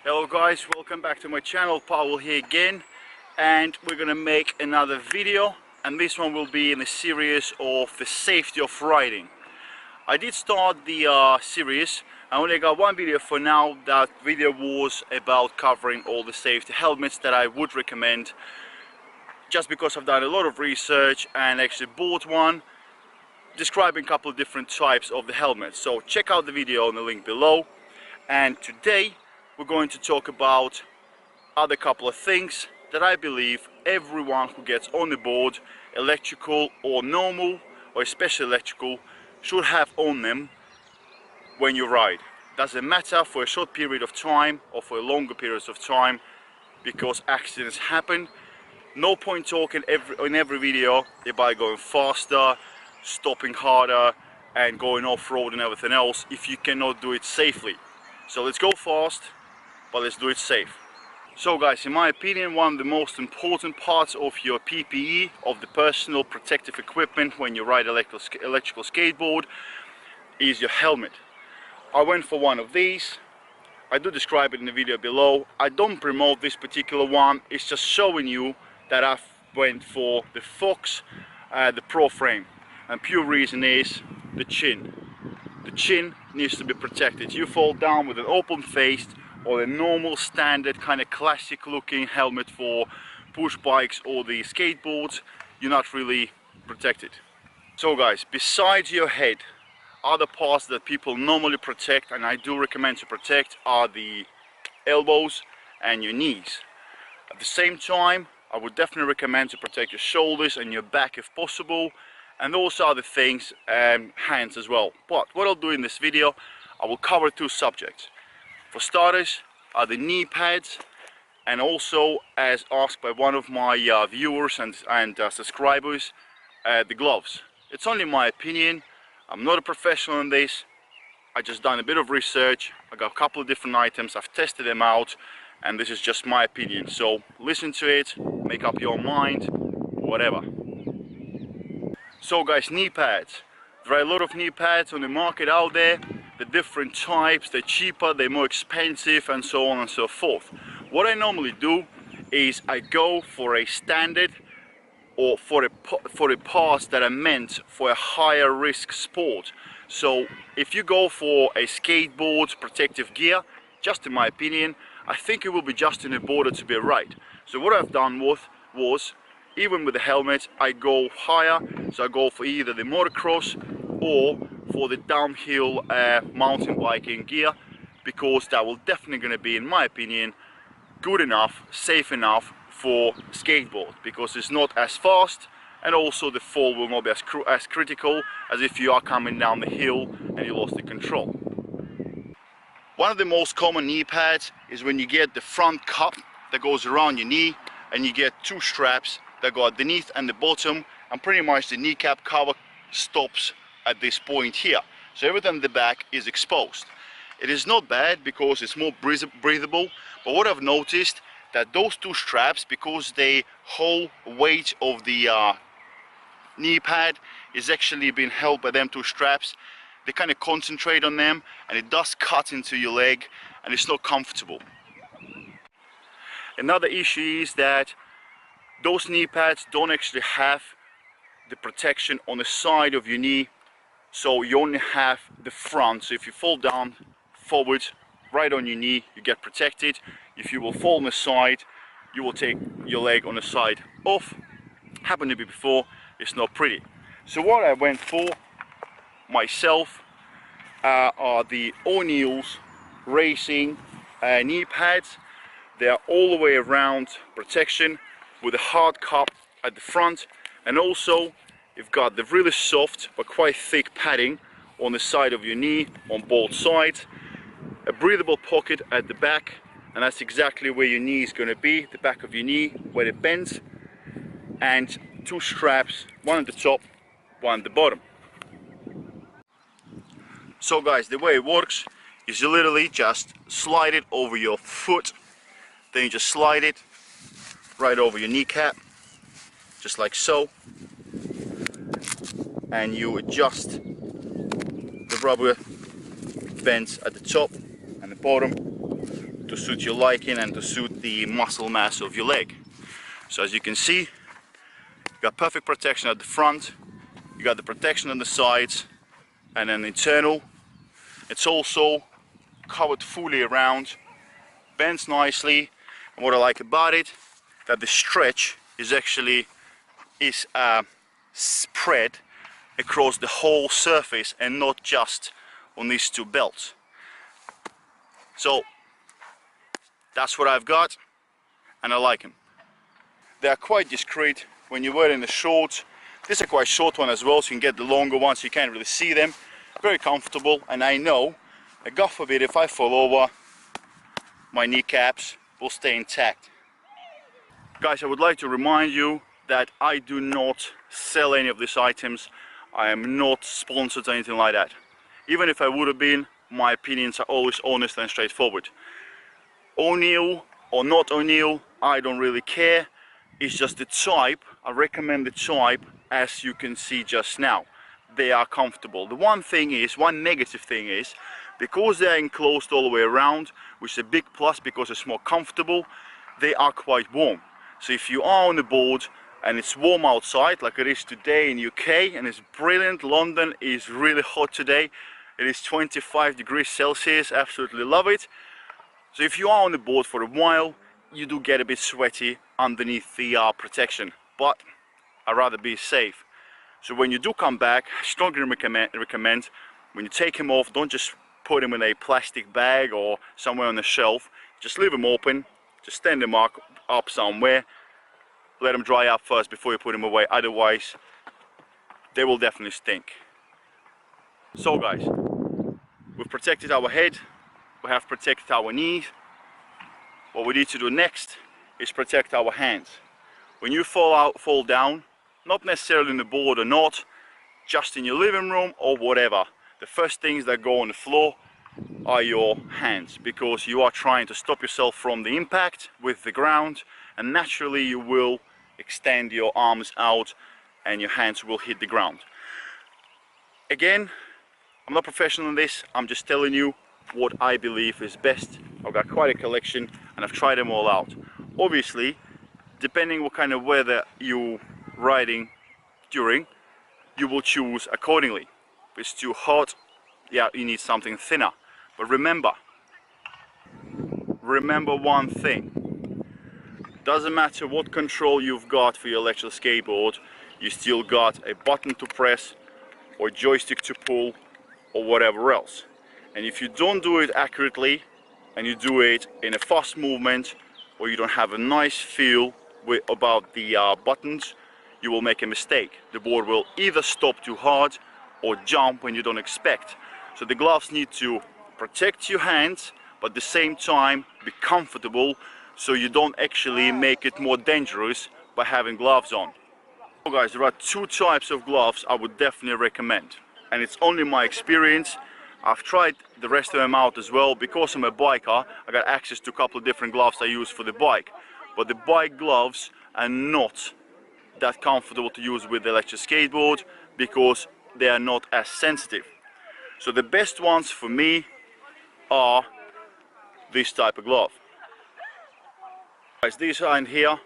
Hello guys, welcome back to my channel. Paul here again, and we're gonna make another video, and this one will be in the series of the safety of riding. I did start the series. I only got one video for now. That video was about covering all the safety helmets that I would recommend, just because I've done a lot of research and actually bought one describing a couple of different types of the helmets. So check out the video on the link below. And today we're going to talk about other couple of things that I believe everyone who gets on the board, electrical or normal, or especially electrical, should have on them when you ride. Doesn't matter for a short period of time or for longer periods of time, because accidents happen. No point talking in every video about going faster, stopping harder and going off-road and everything else if you cannot do it safely. So let's go fast, but let's do it safe. So guys, in my opinion, one of the most important parts of your PPE, of the personal protective equipment when you ride electrical skateboard, is your helmet. I went for one of these. I do describe it in the video below. I don't promote this particular one, it's just showing you that I went for the Fox, the Pro Frame. And pure reason is the chin. The chin needs to be protected. You fall down with an open face or a normal standard kind of classic looking helmet for push bikes or the skateboards, you're not really protected. So guys, besides your head, other parts that people normally protect, and I do recommend to protect, are the elbows and your knees. At the same time, I would definitely recommend to protect your shoulders and your back if possible, and those other things, hands as well. But what I'll do in this video, I will cover two subjects. For starters are the knee pads, and also, as asked by one of my viewers and subscribers, the gloves. It's only my opinion. I'm not a professional in this. I just done a bit of research. I got a couple of different items. I've tested them out, and this is just my opinion. So listen to it, make up your mind, whatever. So guys, knee pads. There are a lot of knee pads on the market out there. The different types, they're cheaper, they're more expensive, and so on and so forth. What I normally do is I go for a standard, or for the parts that are meant for a higher risk sport. So if you go for a skateboard protective gear, just in my opinion, I think it will be just in the border to be right. So what I've done was even with the helmet, I go higher. So I go for either the motocross or for the downhill mountain biking gear, because that will definitely going to be, in my opinion, good enough, safe enough for skateboard, because it's not as fast, and also the fall will not be as critical as if you are coming down the hill and you lost the control. One of the most common knee pads is when you get the front cup that goes around your knee, and you get two straps that go underneath and the bottom, and pretty much the kneecap cover stops at this point here. So everything in the back is exposed. It is not bad because it's more breathable, but what I've noticed that those two straps, because the whole weight of the knee pad is actually being held by them two straps, they kind of concentrate on them, and it does cut into your leg, and it's not comfortable. Another issue is that those knee pads don't actually have the protection on the side of your knee, so you only have the front. So if you fall down forward right on your knee, you get protected. If you will fall on the side, you will take your leg on the side off. Happened to be before, it's not pretty. So what I went for myself are the ONeill's racing knee pads. They are all the way around protection with a hard cup at the front, and also you've got the really soft but quite thick padding on the side of your knee on both sides, a breathable pocket at the back, and that's exactly where your knee is going to be, the back of your knee where it bends, and two straps, one at the top, one at the bottom. So guys, the way it works is you literally just slide it over your foot, then you just slide it right over your kneecap, just like so, and you adjust the rubber vents at the top and the bottom to suit your liking and to suit the muscle mass of your leg. So as you can see, you got perfect protection at the front, you got the protection on the sides, and then internal. It's also covered fully around, bends nicely, and what I like about it, that the stretch is actually spread across the whole surface and not just on these two belts. So that's what I've got, and I like them. They are quite discreet when you're wearing the shorts. These are quite short one as well, so you can get the longer ones, so you can't really see them. Very comfortable, and I know, God forbid, if I fall over, my kneecaps will stay intact. Guys, I would like to remind you that I do not sell any of these items. I am not sponsored or anything like that. Even if I would have been, my opinions are always honest and straightforward. ONeill or not ONeill, I don't really care. It's just the type. I recommend the type as you can see just now. They are comfortable. The one negative thing is, because they are enclosed all the way around, which is a big plus because it's more comfortable, they are quite warm. So if you are on the board and it's warm outside, like it is today in UK, and it's brilliant, London is really hot today, it is 25 degrees Celsius, absolutely love it. So if you are on the board for a while, you do get a bit sweaty underneath the protection, but I'd rather be safe. So when you do come back, I strongly recommend when you take them off, don't just put them in a plastic bag or somewhere on the shelf. Just leave them open, just stand them up somewhere, let them dry up first before you put them away, otherwise they will definitely stink. So guys, we've protected our head, we have protected our knees. What we need to do next is protect our hands. When you fall down, not necessarily in the board or not, just in your living room or whatever, the first things that go on the floor are your hands, because you are trying to stop yourself from the impact with the ground, and naturally you will extend your arms out and your hands will hit the ground. Again, I'm not professional in this, I'm just telling you what I believe is best. I've got quite a collection and I've tried them all out. Obviously, depending what kind of weather you're riding during, you will choose accordingly. If it's too hot, yeah, you need something thinner. But remember one thing. Doesn't matter what control you've got for your electric skateboard, you still got a button to press or joystick to pull or whatever else. And if you don't do it accurately and you do it in a fast movement, or you don't have a nice feel about the buttons, you will make a mistake. The board will either stop too hard or jump when you don't expect. So the gloves need to protect your hands, but at the same time be comfortable, so you don't actually make it more dangerous by having gloves on. So guys, there are two types of gloves I would definitely recommend, and it's only my experience. I've tried the rest of them out as well. Because I'm a biker, I got access to a couple of different gloves I use for the bike, but the bike gloves are not that comfortable to use with the electric skateboard because they are not as sensitive. So the best ones for me are this type of glove. Guys, these are in here.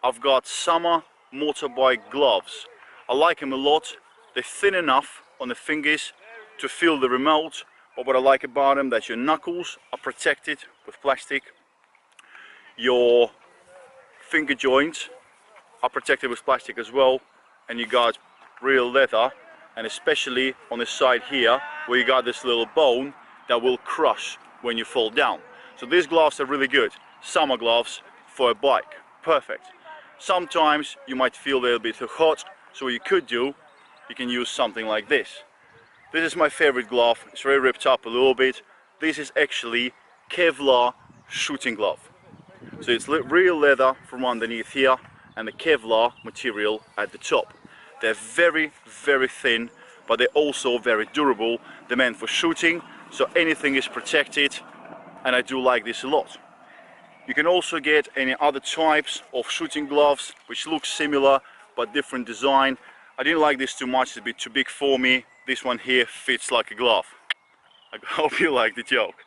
I've got summer motorbike gloves. I like them a lot. They're thin enough on the fingers to feel the remote, but what I like about them, that your knuckles are protected with plastic, your finger joints are protected with plastic as well, and you got real leather, and especially on the side here where you got this little bone that will crush when you fall down. So these gloves are really good. Summer gloves for a bike, perfect. Sometimes you might feel they're a bit too hot, so what you could do, you can use something like this. This is my favorite glove. It's very ripped up a little bit. This is actually Kevlar shooting glove. So it's real leather from underneath here and the Kevlar material at the top. They're very, very thin, but they're also very durable. They're meant for shooting, so anything is protected, and I do like this a lot. You can also get any other types of shooting gloves which look similar but different design. I didn't like this too much, it's a bit too big for me. This one here fits like a glove. I hope you like the joke.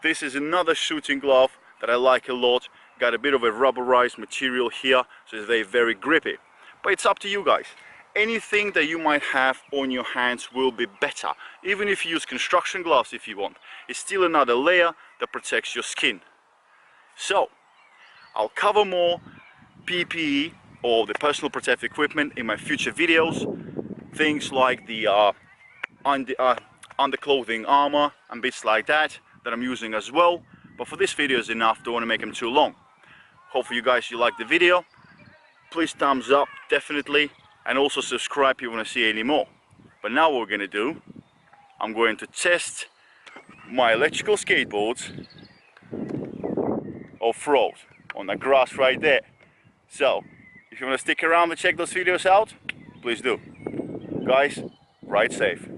This is another shooting glove that I like a lot. Got a bit of a rubberized material here, so it's very grippy. But it's up to you guys. Anything that you might have on your hands will be better. Even if you use construction gloves if you want. It's still another layer that protects your skin. So, I'll cover more PPE or the personal protective equipment in my future videos. Things like the underclothing armor and bits like that I'm using as well. But for this video is enough, don't want to make them too long. Hopefully you like the video. Please thumbs up, definitely. And also subscribe if you want to see any more. But now what we're going to do, I'm going to test my electrical skateboards off-road on the grass right there. So, if you want to stick around and check those videos out, please do. Guys, ride safe.